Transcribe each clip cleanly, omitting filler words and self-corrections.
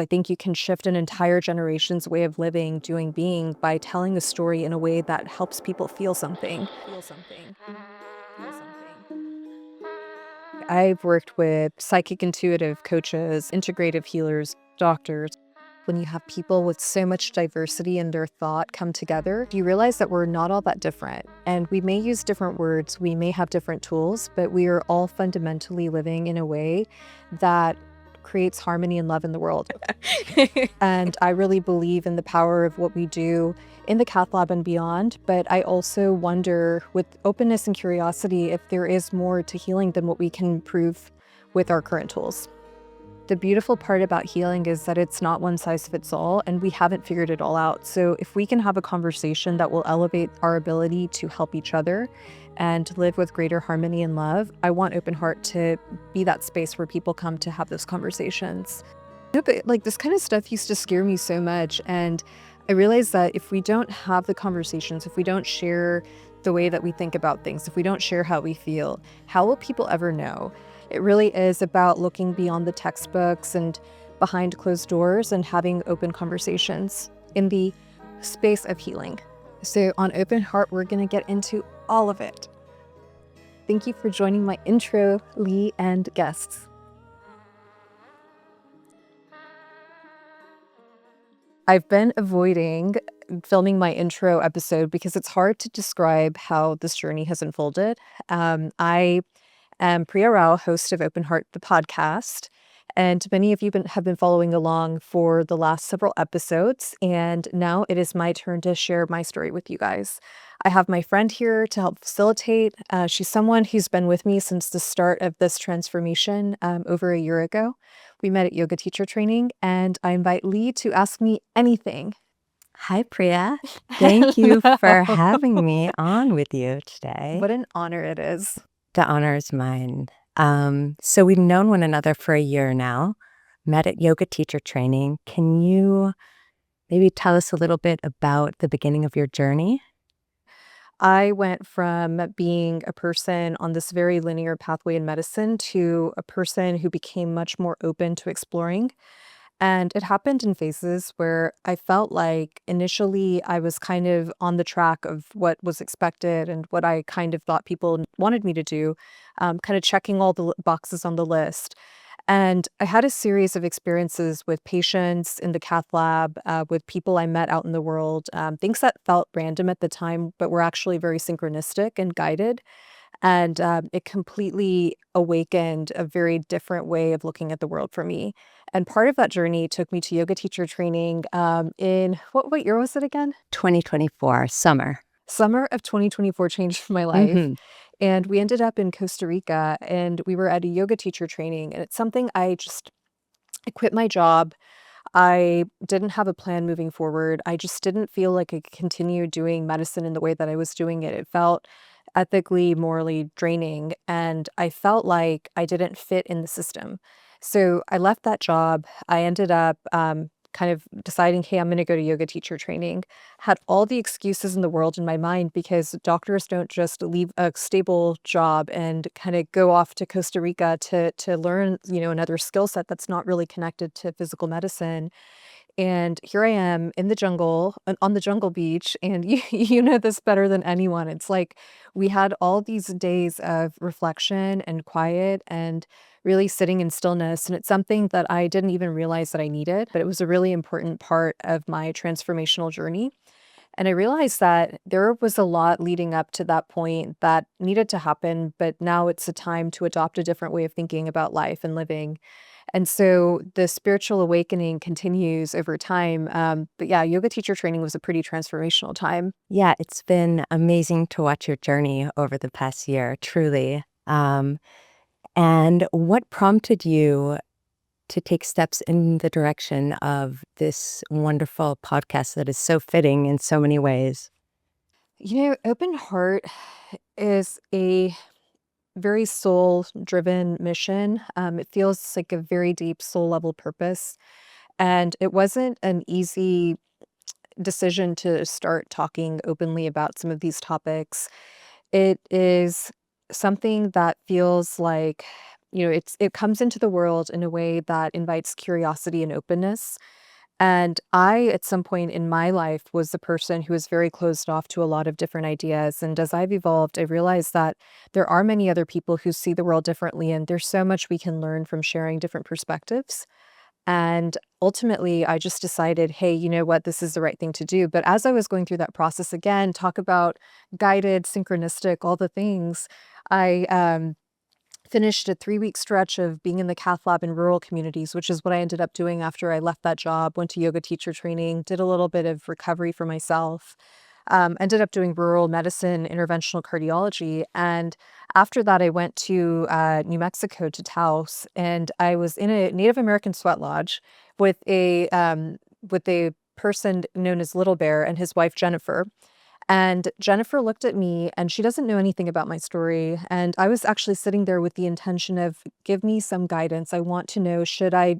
I think you can shift an entire generation's way of living, doing, being by telling a story in a way that helps people feel something. I've worked with psychic intuitive coaches, integrative healers, doctors. When you have people with so much diversity in their thought come together, you realize that we're not all that different. And we may use different words, we may have different tools, but we are all fundamentally living in a way that creates harmony and love in the world. And I really believe in the power of what we do in the cath lab and beyond, but I also wonder, with openness and curiosity, if there is more to healing than what we can prove with our current tools. The beautiful part about healing is that it's not one size fits all, and we haven't figured it all out. So if we can have a conversation that will elevate our ability to help each other and live with greater harmony and love, I want Open Heart to be that space where people come to have those conversations. No, but like this kind of stuff used to scare me so much, and I realized that if we don't have the conversations, if we don't share the way that we think about things, if we don't share how we feel, how will people ever know? It really is about looking beyond the textbooks and behind closed doors and having open conversations in the space of healing. So on Open Heart, we're going to get into all of it. Thank you for joining my intro, Lee and guests. I've been avoiding filming my intro episode because it's hard to describe how this journey has unfolded. I am Priya Rao, host of Open Heart, the podcast, and many of you have been following along for the last several episodes, and now it is my turn to share my story with you guys. I have my friend here to help facilitate. She's someone who's been with me since the start of this transformation over a year ago. We met at yoga teacher training, and I invite Lee to ask me anything. Hi, Priya. Thank you for having me on with you today. What an honor it is. The honor is mine. So we've known one another for a year now, met at yoga teacher training. Can you maybe tell us a little bit about the beginning of your journey? I went from being a person on this very linear pathway in medicine to a person who became much more open to exploring. And it happened in phases where I felt like initially I was kind of on the track of what was expected and what I kind of thought people wanted me to do, kind of checking all the boxes on the list. And I had a series of experiences with patients in the cath lab, with people I met out in the world, things that felt random at the time, but were actually very synchronistic and guided. And it completely awakened a very different way of looking at the world for me. And part of that journey took me to yoga teacher training in what year was it again? 2024, summer. Summer of 2024 changed my life. And we ended up in Costa Rica, and we were at a yoga teacher training. And it's something I quit my job. I didn't have a plan moving forward. I just didn't feel like I could continue doing medicine in the way that I was doing it. It felt ethically, morally draining, and I felt like I didn't fit in the system. So I left that job. I ended up kind of deciding, hey, I'm going to go to yoga teacher training. Had all the excuses in the world in my mind because doctors don't just leave a stable job and kind of go off to Costa Rica to learn, another skill set that's not really connected to physical medicine. And here I am in the jungle, on the jungle beach, and you know this better than anyone. It's like we had all these days of reflection and quiet and really sitting in stillness. And it's something that I didn't even realize that I needed, but it was a really important part of my transformational journey. And I realized that there was a lot leading up to that point that needed to happen, but now it's a time to adopt a different way of thinking about life and living. And so the spiritual awakening continues over time. But yeah, yoga teacher training was a pretty transformational time. Yeah, it's been amazing to watch your journey over the past year, truly. And what prompted you to take steps in the direction of this wonderful podcast that is so fitting in so many ways? Open Heart is a very soul-driven mission. It feels like a very deep soul-level purpose. And it wasn't an easy decision to start talking openly about some of these topics. It is something that feels like it comes into the world in a way that invites curiosity and openness. And I, at some point in my life, was the person who was very closed off to a lot of different ideas. And as I've evolved, I realized that there are many other people who see the world differently, and there's so much we can learn from sharing different perspectives. And ultimately, I just decided, hey, you know what, this is the right thing to do. But as I was going through that process again, talk about guided, synchronistic, all the things, I finished a 3-week stretch of being in the cath lab in rural communities, which is what I ended up doing after I left that job, went to yoga teacher training, did a little bit of recovery for myself, ended up doing rural medicine, interventional cardiology. And after that, I went to New Mexico to Taos, and I was in a Native American sweat lodge with a person known as Little Bear and his wife Jennifer. And Jennifer looked at me, and she doesn't know anything about my story. And I was actually sitting there with the intention of, give me some guidance. I want to know, should I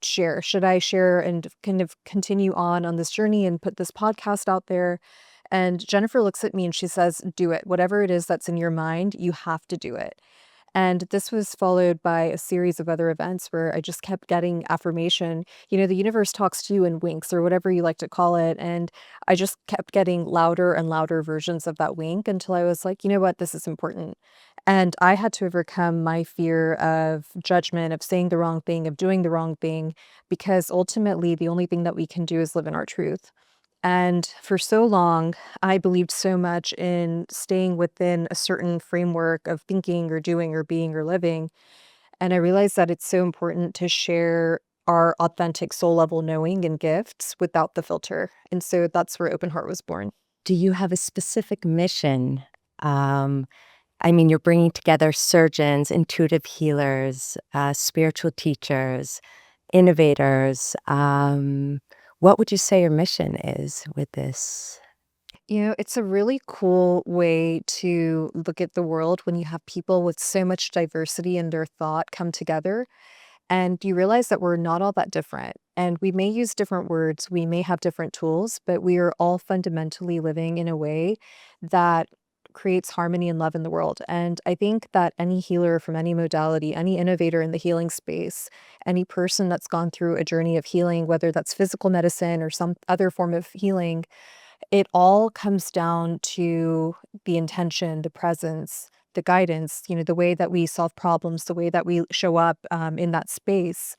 share? Should I share and kind of continue on this journey and put this podcast out there? And Jennifer looks at me and she says, do it. Whatever it is that's in your mind, you have to do it. And this was followed by a series of other events where I just kept getting affirmation. The universe talks to you in winks or whatever you like to call it. And I just kept getting louder and louder versions of that wink until I was like, you know what, this is important. And I had to overcome my fear of judgment, of saying the wrong thing, of doing the wrong thing, because ultimately the only thing that we can do is live in our truth. And for so long, I believed so much in staying within a certain framework of thinking or doing or being or living. And I realized that it's so important to share our authentic soul level knowing and gifts without the filter. And so that's where Open Heart was born. Do you have a specific mission? Um, I mean, you're bringing together surgeons, intuitive healers, spiritual teachers, innovators. What would you say your mission is with this? It's a really cool way to look at the world when you have people with so much diversity in their thought come together. And you realize that we're not all that different. And we may use different words, we may have different tools, but we are all fundamentally living in a way that creates harmony and love in the world. And I think that any healer from any modality, any innovator in the healing space, any person that's gone through a journey of healing, whether that's physical medicine or some other form of healing, it all comes down to the intention, the presence, the guidance, the way that we solve problems, the way that we show up in that space.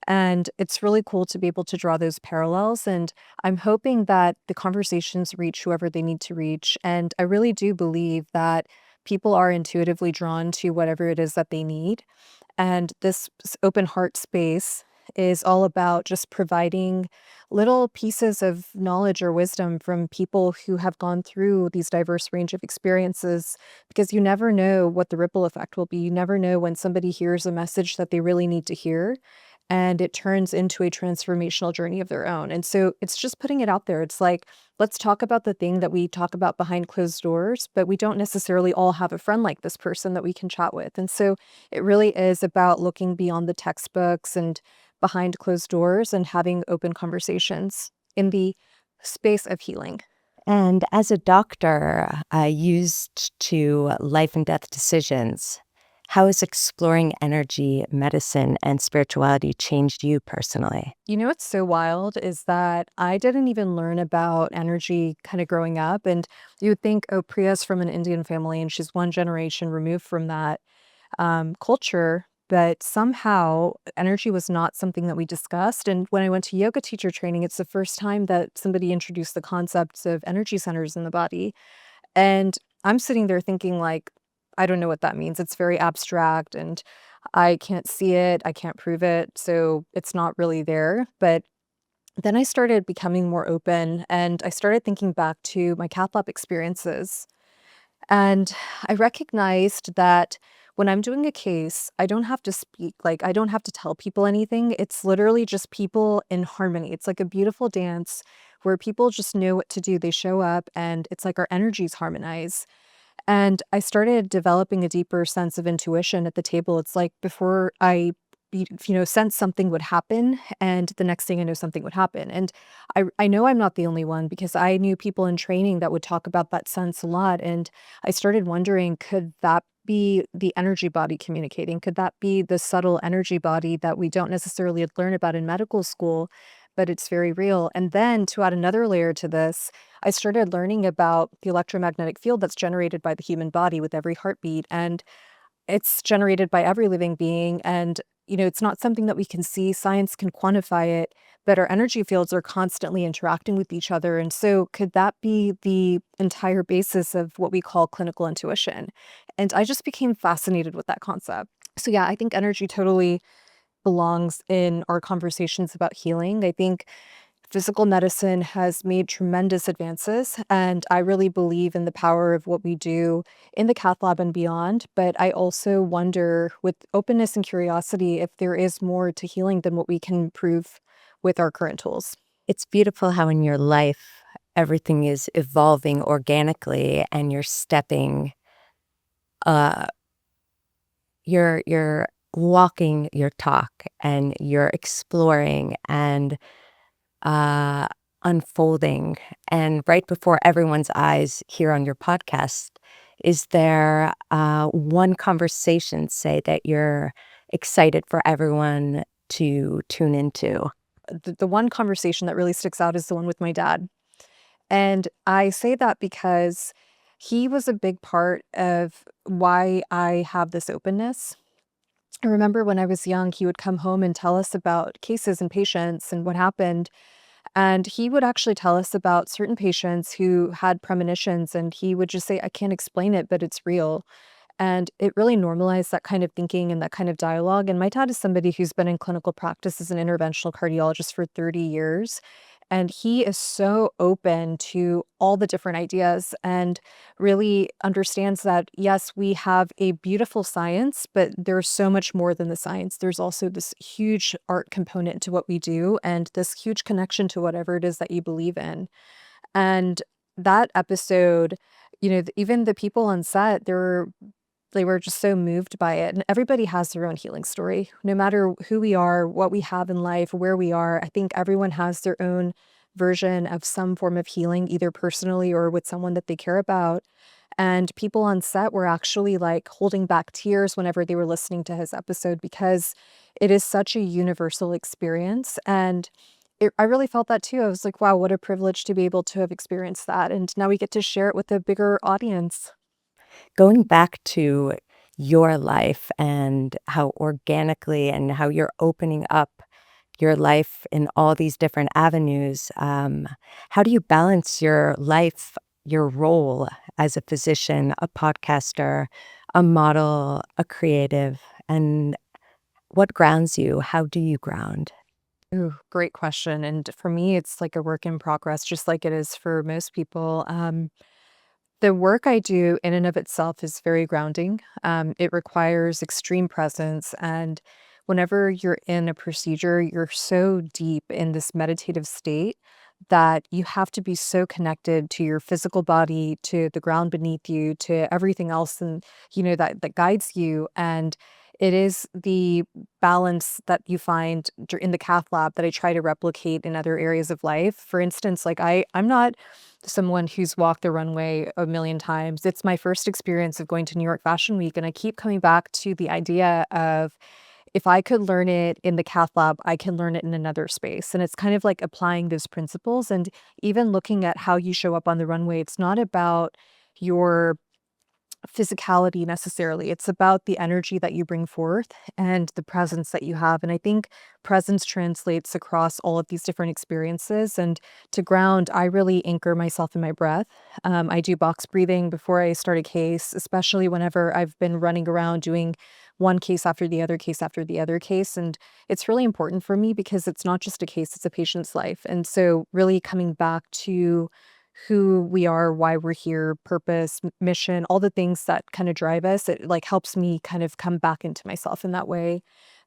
And it's really cool to be able to draw those parallels. And I'm hoping that the conversations reach whoever they need to reach. And I really do believe that people are intuitively drawn to whatever it is that they need. And this open heart space is all about just providing little pieces of knowledge or wisdom from people who have gone through these diverse range of experiences, because you never know what the ripple effect will be. You never know when somebody hears a message that they really need to hear and it turns into a transformational journey of their own. And so it's just putting it out there. It's like, let's talk about the thing that we talk about behind closed doors, but we don't necessarily all have a friend like this person that we can chat with. And so it really is about looking beyond the textbooks and behind closed doors and having open conversations in the space of healing. And as a doctor, used to life and death decisions, how has exploring energy, medicine, and spirituality changed you personally? What's so wild is that I didn't even learn about energy kind of growing up. And you would think, oh, Priya's from an Indian family and she's one generation removed from that culture. But somehow energy was not something that we discussed. And when I went to yoga teacher training, it's the first time that somebody introduced the concepts of energy centers in the body. And I'm sitting there thinking, like, I don't know what that means. It's very abstract and I can't see it. I can't prove it. So it's not really there. But then I started becoming more open and I started thinking back to my cath lab experiences. And I recognized that when I'm doing a case, I don't have to speak, like, I don't have to tell people anything. It's literally just people in harmony. It's like a beautiful dance where people just know what to do. They show up and it's like our energies harmonize. And I started developing a deeper sense of intuition at the table. It's like before sense something would happen, and the next thing I know, something would happen. And I know I'm not the only one because I knew people in training that would talk about that sense a lot. And I started wondering, could that be the energy body communicating? Could that be the subtle energy body that we don't necessarily learn about in medical school, but it's very real? And then to add another layer to this, I started learning about the electromagnetic field that's generated by the human body with every heartbeat. And it's generated by every living being, and, it's not something that we can see. Science can quantify it, but our energy fields are constantly interacting with each other, and so could that be the entire basis of what we call clinical intuition? And I just became fascinated with that concept. So, yeah, I think energy totally belongs in our conversations about healing. I think physical medicine has made tremendous advances, and I really believe in the power of what we do in the cath lab and beyond. But I also wonder, with openness and curiosity, if there is more to healing than what we can prove with our current tools. It's beautiful how in your life everything is evolving organically and you're stepping, uh, you're walking your talk and you're exploring and uh, unfolding. And right before everyone's eyes here on your podcast, is there one conversation, say, that you're excited for everyone to tune into? The one conversation that really sticks out is the one with my dad. And I say that because he was a big part of why I have this openness. I remember when I was young, he would come home and tell us about cases and patients and what happened. And he would actually tell us about certain patients who had premonitions, and he would just say, I can't explain it, but it's real. And it really normalized that kind of thinking and that kind of dialogue. And my dad is somebody who's been in clinical practice as an interventional cardiologist for 30 years. And he is so open to all the different ideas and really understands that, yes, we have a beautiful science, but there's so much more than the science. There's also this huge art component to what we do and this huge connection to whatever it is that you believe in. And that episode, even the people on set, they were just so moved by it, and everybody has their own healing story. No matter who we are, what we have in life, where we are, I think everyone has their own version of some form of healing, either personally or with someone that they care about. And people on set were actually, like, holding back tears whenever they were listening to his episode because it is such a universal experience, and I really felt that too. I was like, "Wow, what a privilege to be able to have experienced that," and now we get to share it with a bigger audience. Going back to your life and how organically and how you're opening up your life in all these different avenues, how do you balance your life, your role as a physician, a podcaster, a model, a creative, and what grounds you? How do you ground? Ooh, great question, and for me, it's like a work in progress, just like it is for most people. The work I do in and of itself is very grounding. It requires extreme presence. And whenever you're in a procedure, you're so deep in this meditative state that you have to be so connected to your physical body, to the ground beneath you, to everything else and that guides you. And it is the balance that you find in the cath lab that I try to replicate in other areas of life. For instance, like I'm not someone who's walked the runway a million times. It's my first experience of going to New York Fashion Week, and I keep coming back to the idea of if I could learn it in the cath lab, I can learn it in another space. And it's kind of like applying those principles and even looking at how you show up on the runway. It's not about your physicality necessarily. It's about the energy that you bring forth and the presence that you have. And I think presence translates across all of these different experiences. And to ground, I really anchor myself in my breath. I do box breathing before I start a case, especially whenever I've been running around doing one case after the other case after the other case. And it's really important for me because it's not just a case, it's a patient's life. And so, really coming back to who we are, why we're here, purpose, mission, all the things that kind of drive us. It like helps me kind of come back into myself in that way.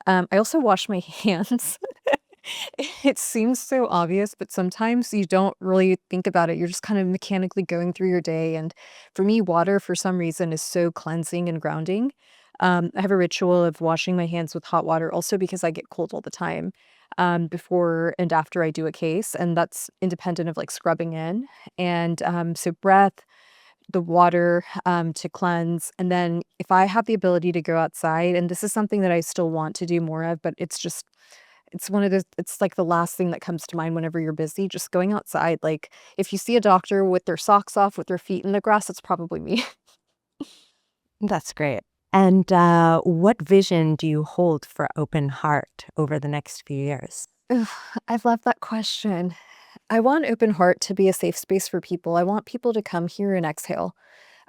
I also wash my hands. It seems so obvious, but sometimes you don't really think about it. You're just kind of mechanically going through your day. And for me, water for some reason is so cleansing and grounding. I have a ritual of washing my hands with hot water also because I get cold all the time before and after I do a case. And that's independent of like scrubbing in. And so breath, the water to cleanse. And then if I have the ability to go outside, and this is something that I still want to do more of, but it's one of those, it's like the last thing that comes to mind whenever you're busy, just going outside. Like if you see a doctor with their socks off, with their feet in the grass, it's probably me. That's great. And what vision do you hold for Open Heart over the next few years? Ugh, I love that question. I want Open Heart to be a safe space for people. I want people to come here and exhale.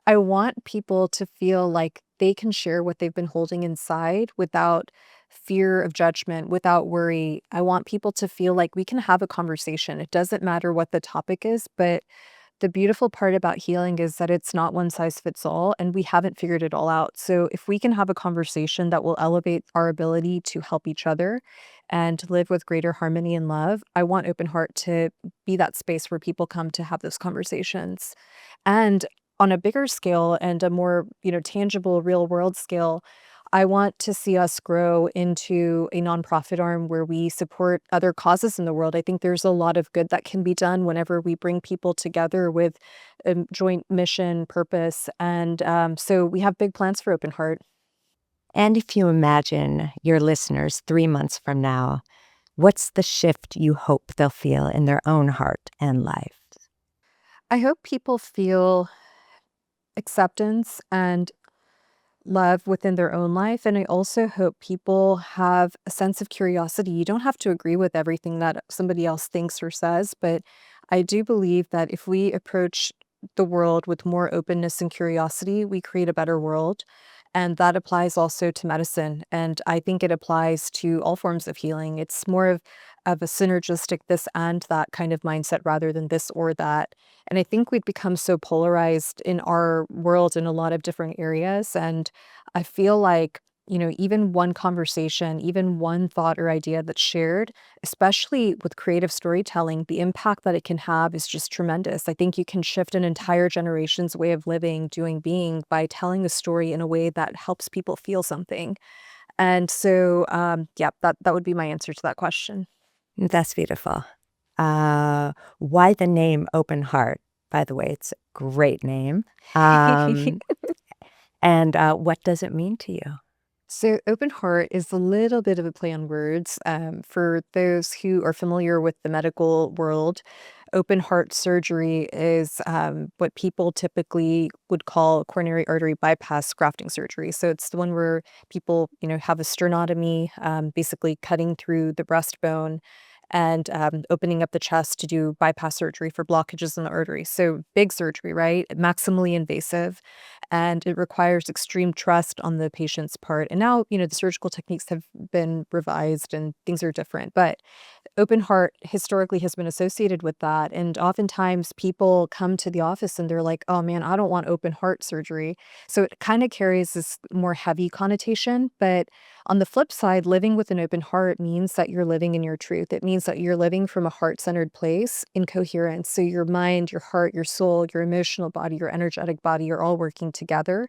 I want people to feel like they can share what they've been holding inside without fear of judgment, without worry. I want people to feel like we can have a conversation. It doesn't matter what the topic is, but the beautiful part about healing is that it's not one size fits all, and we haven't figured it all out. So, if we can have a conversation that will elevate our ability to help each other and live with greater harmony and love, I want Open Heart to be that space where people come to have those conversations. And on a bigger scale and a more, tangible real world scale, I want to see us grow into a nonprofit arm where we support other causes in the world. I think there's a lot of good that can be done whenever we bring people together with a joint mission, purpose. And so we have big plans for Open Heart. And if you imagine your listeners 3 months from now, what's the shift you hope they'll feel in their own heart and life? I hope people feel acceptance and love within their own life. And I also hope people have a sense of curiosity. You don't have to agree with everything that somebody else thinks or says, but I do believe that if we approach the world with more openness and curiosity, we create a better world. And that applies also to medicine. And I think it applies to all forms of healing. It's more of a synergistic this and that kind of mindset rather than this or that. And I think we've become so polarized in our world in a lot of different areas. And I feel like, even one conversation, even one thought or idea that's shared, especially with creative storytelling, the impact that it can have is just tremendous. I think you can shift an entire generation's way of living, doing, being by telling a story in a way that helps people feel something. And so, yeah, that would be my answer to that question. That's beautiful. Why the name Open Heart? By the way, it's a great name. Um, and what does it mean to you? So, open heart is a little bit of a play on words. For those who are familiar with the medical world, open heart surgery is what people typically would call coronary artery bypass grafting surgery. So, it's the one where people, have a sternotomy, basically cutting through the breastbone and opening up the chest to do bypass surgery for blockages in the artery. So, big surgery, right? Maximally invasive, and it requires extreme trust on the patient's part. And now, the surgical techniques have been revised and things are different, but open heart historically has been associated with that. And oftentimes people come to the office and they're like, oh man, I don't want open heart surgery. So it kind of carries this more heavy connotation. But on the flip side, living with an open heart means that you're living in your truth. It means that you're living from a heart centered place in coherence. So your mind, your heart, your soul, your emotional body, your energetic body are all working together.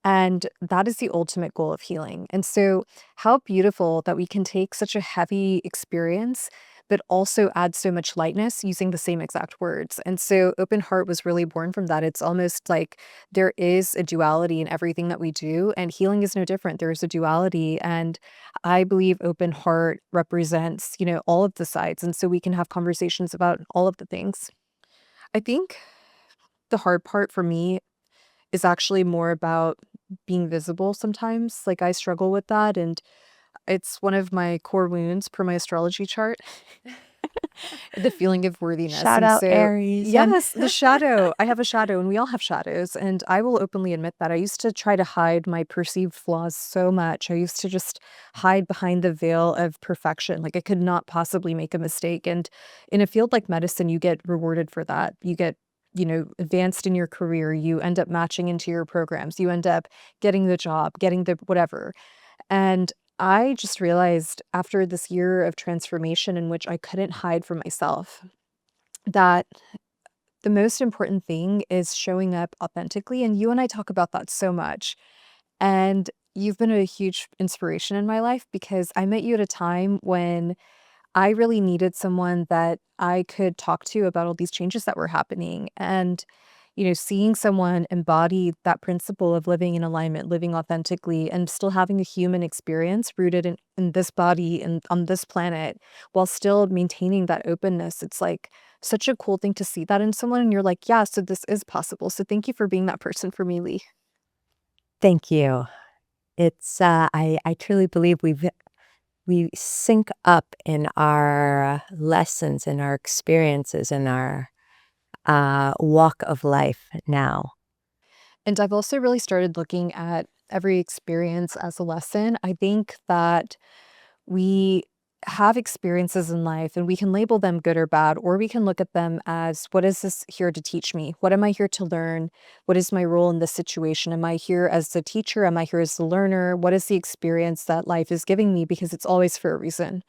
And that is the ultimate goal of healing. And so, how beautiful that we can take such a heavy experience, but also add so much lightness using the same exact words. And so, Open Heart was really born from that. It's almost like there is a duality in everything that we do, and healing is no different. There is a duality. And I believe Open Heart represents, all of the sides. And so, we can have conversations about all of the things. I think the hard part for me is actually more about being visible sometimes. Like, I struggle with that, and it's one of my core wounds per my astrology chart, the feeling of worthiness. Shout And out so, Aries and yes, the shadow. I have a shadow, and we all have shadows. And I will openly admit that I used to try to hide my perceived flaws so much. I used to just hide behind the veil of perfection. Like, I could not possibly make a mistake. And in a field like medicine, you get rewarded for that. You get advanced in your career, you end up matching into your programs, you end up getting the job, getting the whatever. And I just realized after this year of transformation in which I couldn't hide from myself, that the most important thing is showing up authentically. And you and I talk about that so much. And you've been a huge inspiration in my life because I met you at a time when I really needed someone that I could talk to about all these changes that were happening. And seeing someone embody that principle of living in alignment, living authentically, and still having a human experience rooted in this body and on this planet while still maintaining that openness. It's like such a cool thing to see that in someone. And you're like, yeah, so this is possible. So thank you for being that person for me, Lee. Thank you. It's, I truly believe we sync up in our lessons, in our experiences, in our, walk of life now. And I've also really started looking at every experience as a lesson. I think that we have experiences in life and we can label them good or bad, or we can look at them as what is this here to teach me? What am I here to learn? What is my role in this situation? Am I here as the teacher? Am I here as the learner? What is the experience that life is giving me? Because it's always for a reason.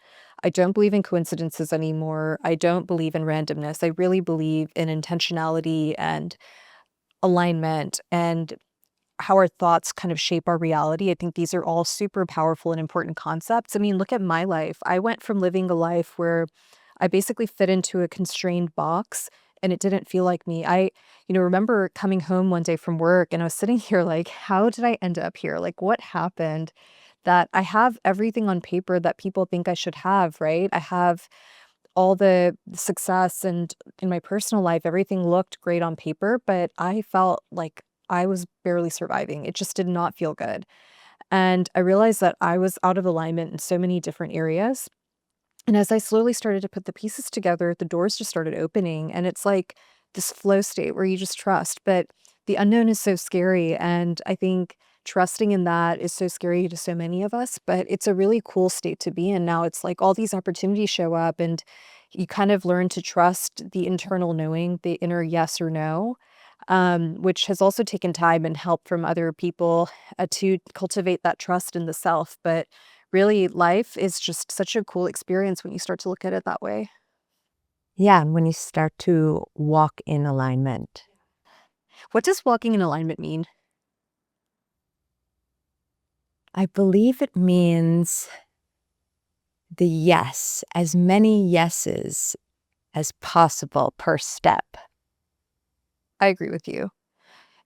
I don't believe in coincidences anymore. I don't believe in randomness. I really believe in intentionality and alignment and how our thoughts kind of shape our reality. I think these are all super powerful and important concepts. I mean, look at my life. I went from living a life where I basically fit into a constrained box and it didn't feel like me. Remember coming home one day from work and I was sitting here like, how did I end up here? Like, what happened? That I have everything on paper that people think I should have, right? I have all the success and in my personal life, everything looked great on paper, but I felt like I was barely surviving. It just did not feel good. And I realized that I was out of alignment in so many different areas. And as I slowly started to put the pieces together, the doors just started opening. And it's like this flow state where you just trust. But the unknown is so scary. And I think trusting in that is so scary to so many of us. But it's a really cool state to be in. Now it's like all these opportunities show up, and you kind of learn to trust the internal knowing, the inner yes or no. Which has also taken time and help from other people to cultivate that trust in the self. But really, life is just such a cool experience when you start to look at it that way. Yeah, and when you start to walk in alignment. What does walking in alignment mean? I believe it means the yes, as many yeses as possible per step. I agree with you.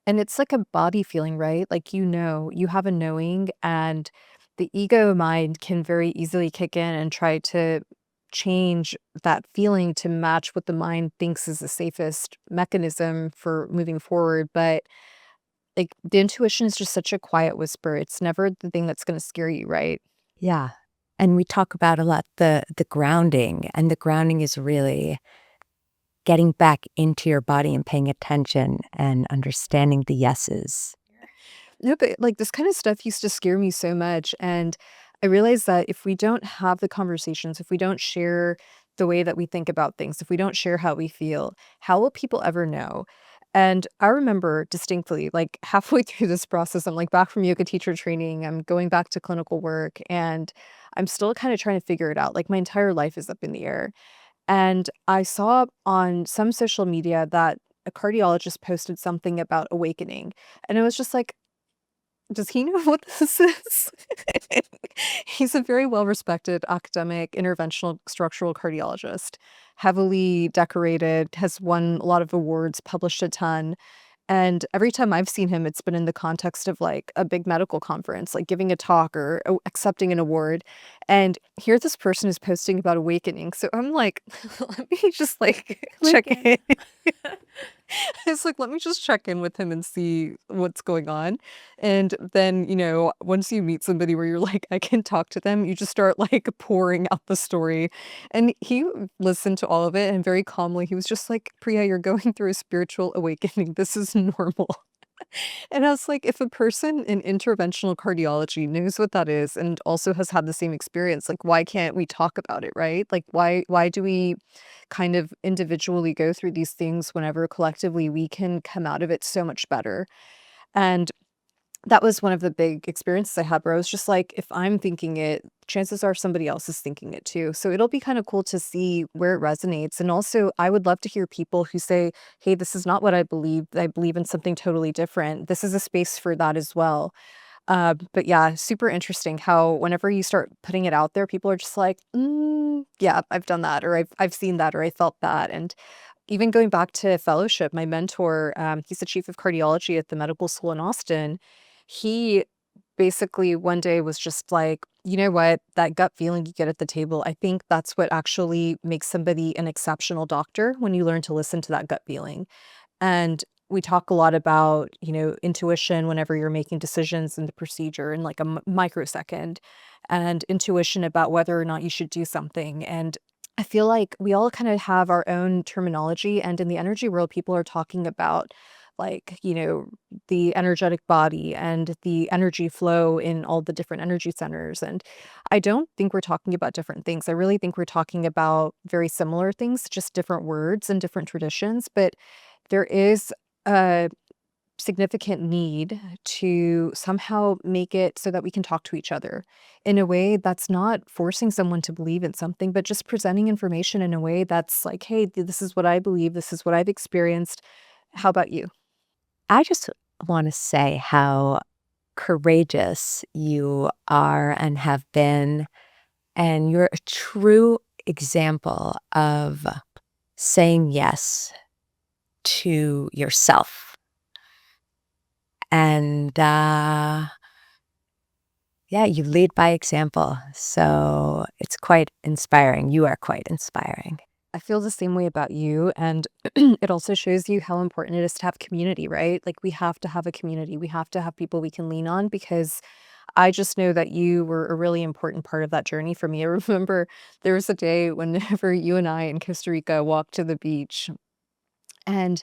And it's like a body feeling, right? Like, you have a knowing, and the ego mind can very easily kick in and try to change that feeling to match what the mind thinks is the safest mechanism for moving forward. But like the intuition is just such a quiet whisper. It's never the thing that's going to scare you, right? Yeah. And we talk about a lot the grounding, and the grounding is really getting back into your body and paying attention and understanding the yeses. No, but like this kind of stuff used to scare me so much. And I realized that if we don't have the conversations, if we don't share the way that we think about things, if we don't share how we feel, how will people ever know? And I remember distinctly, like halfway through this process, I'm like back from yoga teacher training, I'm going back to clinical work, and I'm still kind of trying to figure it out. Like my entire life is up in the air. And I saw on some social media that a cardiologist posted something about awakening. And it was just like, does he know what this is? He's a very well-respected academic interventional structural cardiologist, heavily decorated, has won a lot of awards, published a ton, and every time I've seen him, it's been in the context of, like, a big medical conference, like giving a talk or accepting an award, and here this person is posting about awakening, so I'm like, "Let me just, like, check Click in. in." It's like, let me just check in with him and see what's going on. And then, once you meet somebody where you're like, I can talk to them, you just start like pouring out the story. And he listened to all of it and very calmly, he was just like, Priya, you're going through a spiritual awakening. This is normal. And I was like, if a person in interventional cardiology knows what that is and also has had the same experience, like why can't we talk about it, right? Like why do we kind of individually go through these things whenever collectively we can come out of it so much better? And that was one of the big experiences I had where I was just like, if I'm thinking it, chances are somebody else is thinking it too. So it'll be kind of cool to see where it resonates. And also, I would love to hear people who say, hey, this is not what I believe. I believe in something totally different. This is a space for that as well. But yeah, super interesting how whenever you start putting it out there, people are just like, yeah, I've done that, or I've seen that, or I felt that. And even going back to fellowship, my mentor, he's the chief of cardiology at the medical school in Austin. He basically one day was just like, you know what, that gut feeling you get at the table, I think that's what actually makes somebody an exceptional doctor when you learn to listen to that gut feeling. And we talk a lot about, intuition whenever you're making decisions in the procedure in like a microsecond, and intuition about whether or not you should do something. And I feel like we all kind of have our own terminology. And in the energy world, people are talking about like, the energetic body and the energy flow in all the different energy centers. And I don't think we're talking about different things. I really think we're talking about very similar things, just different words and different traditions. But there is a significant need to somehow make it so that we can talk to each other in a way that's not forcing someone to believe in something, but just presenting information in a way that's like, hey, this is what I believe, this is what I've experienced. How about you? I just want to say how courageous you are and have been, and you're a true example of saying yes to yourself. And yeah, you lead by example. So it's quite inspiring. You are quite inspiring. I feel the same way about you. And it also shows you how important it is to have community, right? Like, we have to have a community. We have to have people we can lean on, because I just know that you were a really important part of that journey for me. I remember there was a day whenever you and I in Costa Rica walked to the beach. And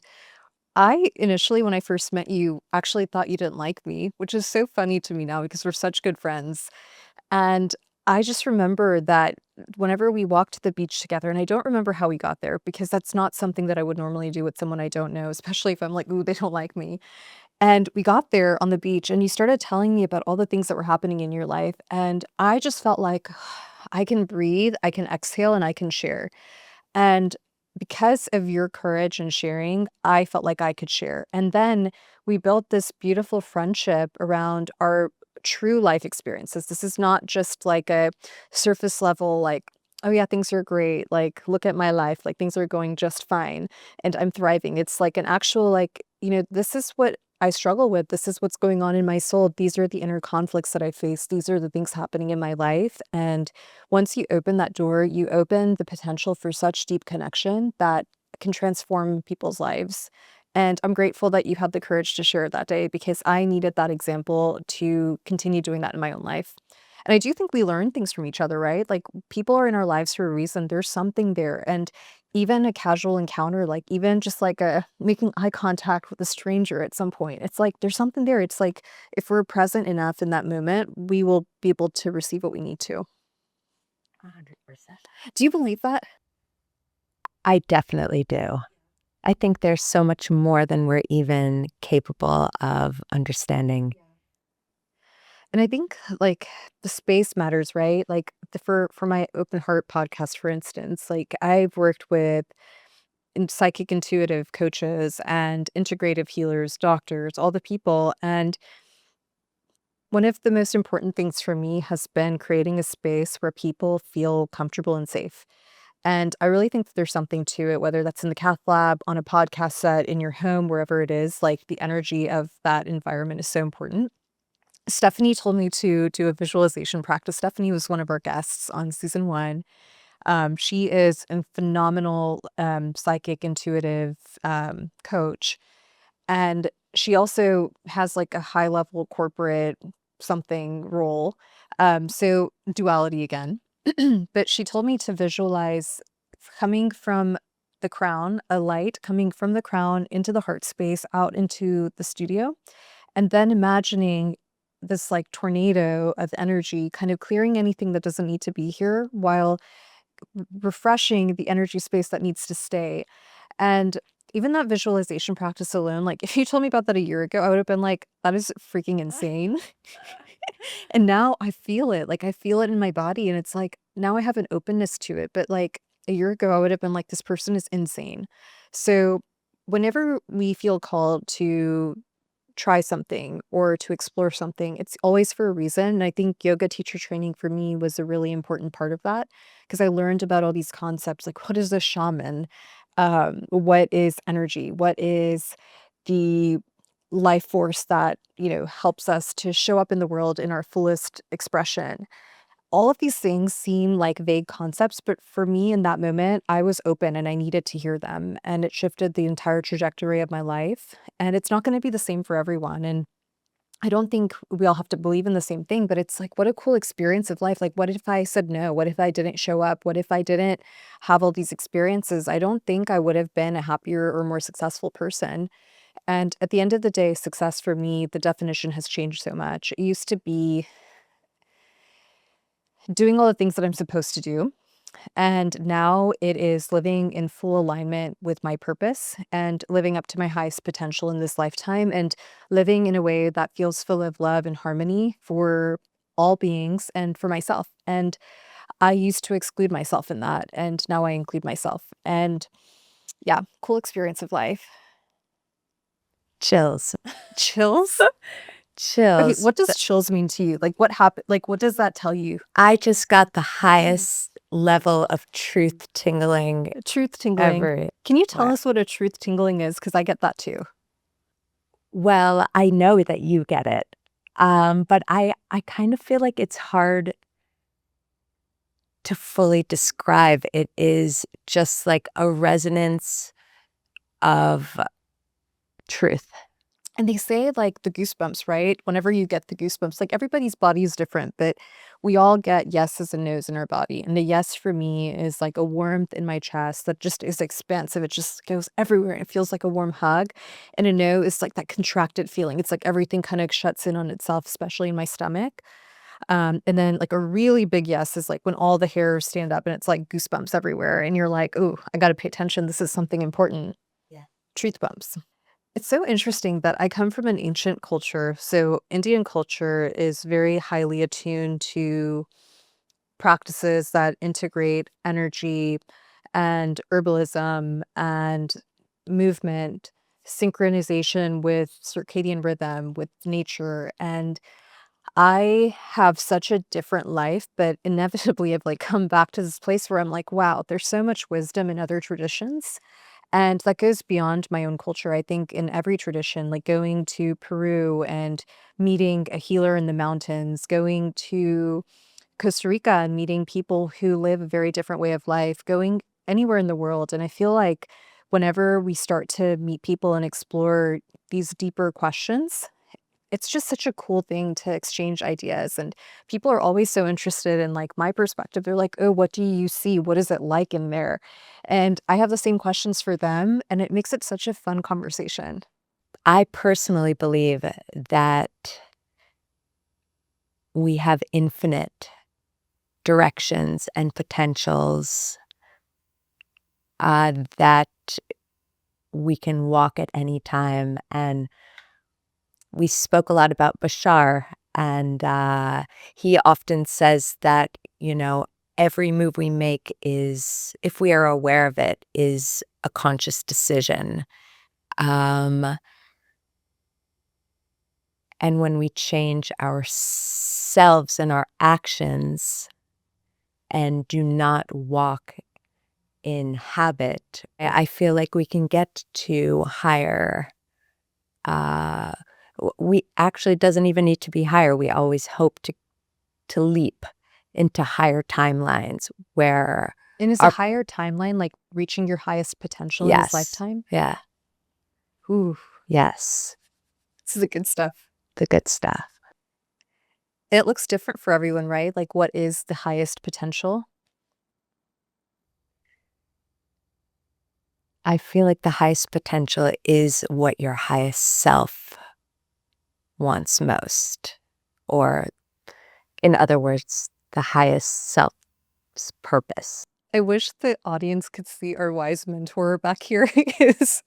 I initially, when I first met you, actually thought you didn't like me, which is so funny to me now because we're such good friends. And I just remember that whenever we walked to the beach together, and I don't remember how we got there because that's not something that I would normally do with someone I don't know, especially if I'm like, ooh, they don't like me. And we got there on the beach, and you started telling me about all the things that were happening in your life. And I just felt like I can breathe, I can exhale, and I can share. And because of your courage and sharing, I felt like I could share. And then we built this beautiful friendship around our true life experiences. This is not just like a surface level, like, oh yeah, things are great. Like, look at my life. Like, things are going just fine and I'm thriving. It's like an actual, like, this is what I struggle with. This is what's going on in my soul. These are the inner conflicts that I face. These are the things happening in my life. And once you open that door, you open the potential for such deep connection that can transform people's lives. And I'm grateful that you had the courage to share it that day, because I needed that example to continue doing that in my own life. And I do think we learn things from each other, right? Like, people are in our lives for a reason. There's something there. And even a casual encounter, like even just like a making eye contact with a stranger at some point, it's like there's something there. It's like if we're present enough in that moment, we will be able to receive what we need to. 100%. Do you believe that? I definitely do. I think there's so much more than we're even capable of understanding. And I think like the space matters, right? Like for my open heart podcast, for instance, like I've worked with psychic intuitive coaches and integrative healers, doctors, all the people. And one of the most important things for me has been creating a space where people feel comfortable and safe. And I really think that there's something to it, whether that's in the cath lab, on a podcast set, in your home, wherever it is, like the energy of that environment is so important. Stephanie told me to do a visualization practice. Stephanie was one of our guests on season one. She is a phenomenal psychic intuitive coach. And she also has like a high level corporate something role. So duality again. But she told me to visualize coming from the crown, a light coming from the crown into the heart space out into the studio, and then imagining this like tornado of energy kind of clearing anything that doesn't need to be here while refreshing the energy space that needs to stay. And even that visualization practice alone, like if you told me about that a year ago, I would have been like, that is freaking insane. And now I feel it. Like I feel it in my body. And it's like now I have an openness to it. But like a year ago, I would have been like, this person is insane. So whenever we feel called to try something or to explore something, it's always for a reason. And I think yoga teacher training for me was a really important part of that, because I learned about all these concepts like what is a shaman? What is energy? What is the life force that, helps us to show up in the world in our fullest expression? All of these things seem like vague concepts, but for me in that moment, I was open and I needed to hear them. And it shifted the entire trajectory of my life. And it's not going to be the same for everyone. And I don't think we all have to believe in the same thing, but it's like, what a cool experience of life. Like, what if I said no? What if I didn't show up? What if I didn't have all these experiences? I don't think I would have been a happier or more successful person. And at the end of the day, success for me, the definition has changed so much. It used to be doing all the things that I'm supposed to do. And now it is living in full alignment with my purpose and living up to my highest potential in this lifetime and living in a way that feels full of love and harmony for all beings and for myself. And I used to exclude myself in that. And now I include myself. And yeah, cool experience of life. Chills. Chills? Okay, Chills. what does chills mean to you? Like, what happened? Like, what does that tell you? I just got the highest level of truth tingling Truth tingling. ever. Can you tell Wow. us what a truth tingling is? Because I get that too. Well, I know that you get it. But I kind of feel like it's hard to fully describe. It is just like a resonance of truth. And they say like the goosebumps, right? Whenever you get the goosebumps, like everybody's body is different, but we all get yeses and nos in our body. And the yes for me is like a warmth in my chest that just is expansive. It just goes everywhere. It feels like a warm hug. And a no is like that contracted feeling. It's like everything kind of shuts in on itself, especially in my stomach. And then like a really big yes is like when all the hairs stand up and it's like goosebumps everywhere. And you're like, oh, I got to pay attention. This is something important. Yeah. Truth bumps. It's so interesting that I come from an ancient culture. So, Indian culture is very highly attuned to practices that integrate energy and herbalism and movement, synchronization with circadian rhythm, with nature. And I have such a different life, but inevitably I've like come back to this place where I'm like, wow, there's so much wisdom in other traditions. And that goes beyond my own culture. I think in every tradition, like going to Peru and meeting a healer in the mountains, going to Costa Rica and meeting people who live a very different way of life, going anywhere in the world. And I feel like whenever we start to meet people and explore these deeper questions, it's just such a cool thing to exchange ideas. And people are always so interested in like my perspective. They're like, oh, what do you see? What is it like in there? And I have the same questions for them. And it makes it such a fun conversation. I personally believe that we have infinite directions and potentials that we can walk at any time. And we spoke a lot about Bashar, and he often says that, every move we make is, if we are aware of it, is a conscious decision. Um, and when we change ourselves and our actions and do not walk in habit, I feel like we can get to higher. We actually, it doesn't even need to be higher. We always hope to leap into higher timelines where And is a our higher timeline like reaching your highest potential in this yes, lifetime? yeah, Ooh, yes, this is the good stuff. the good stuff. It looks different for everyone, right? Like, what is the highest potential? I feel like the highest potential is what your highest self wants most, or in other words, the highest self's purpose. I wish the audience could see our wise mentor back here because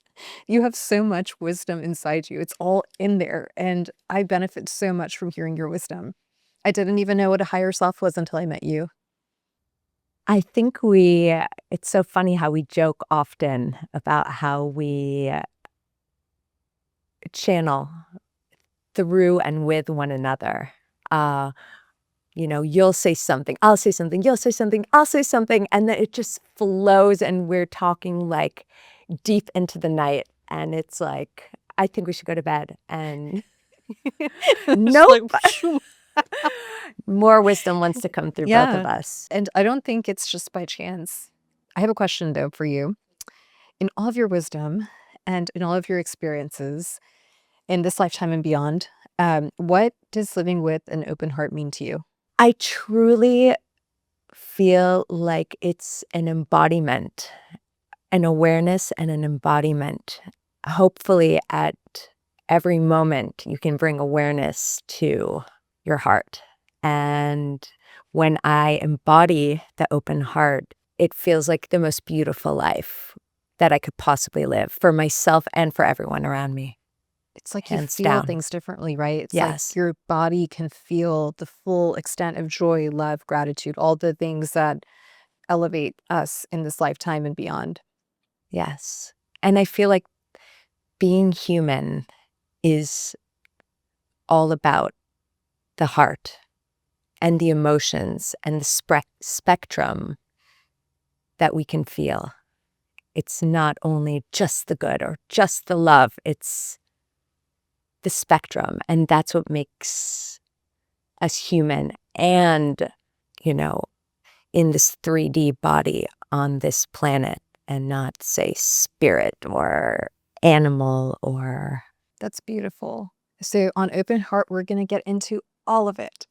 you have so much wisdom inside you. It's all in there. And I benefit so much from hearing your wisdom. I didn't even know what a higher self was until I met you. I think it's so funny how we joke often about how we channel through and with one another. Uh, you'll say something, I'll say something, you'll say something, I'll say something, and then it just flows, and we're talking like deep into the night, and it's like, I think we should go to bed, and nope. More wisdom wants to come through both of us. And I don't think it's just by chance. I have a question though for you. In all of your wisdom and in all of your experiences in this lifetime and beyond, what does living with an open heart mean to you? I truly feel like it's an embodiment, an awareness and an embodiment. Hopefully at every moment you can bring awareness to your heart. And when I embody the open heart, it feels like the most beautiful life that I could possibly live for myself and for everyone around me. It's like you Hands feel down. things differently, right? It's Yes. like your body can feel the full extent of joy, love, gratitude, all the things that elevate us in this lifetime and beyond. Yes. And I feel like being human is all about the heart and the emotions and the spectrum that we can feel. It's not only just the good or just the love, it's the spectrum. And that's what makes us human and, in this 3D body on this planet, and not, say, spirit or animal or... That's beautiful. So on Open Heart, we're going to get into all of it.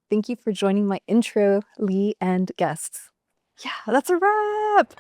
Thank you for joining my intro, Lee and guests. Yeah, that's a wrap.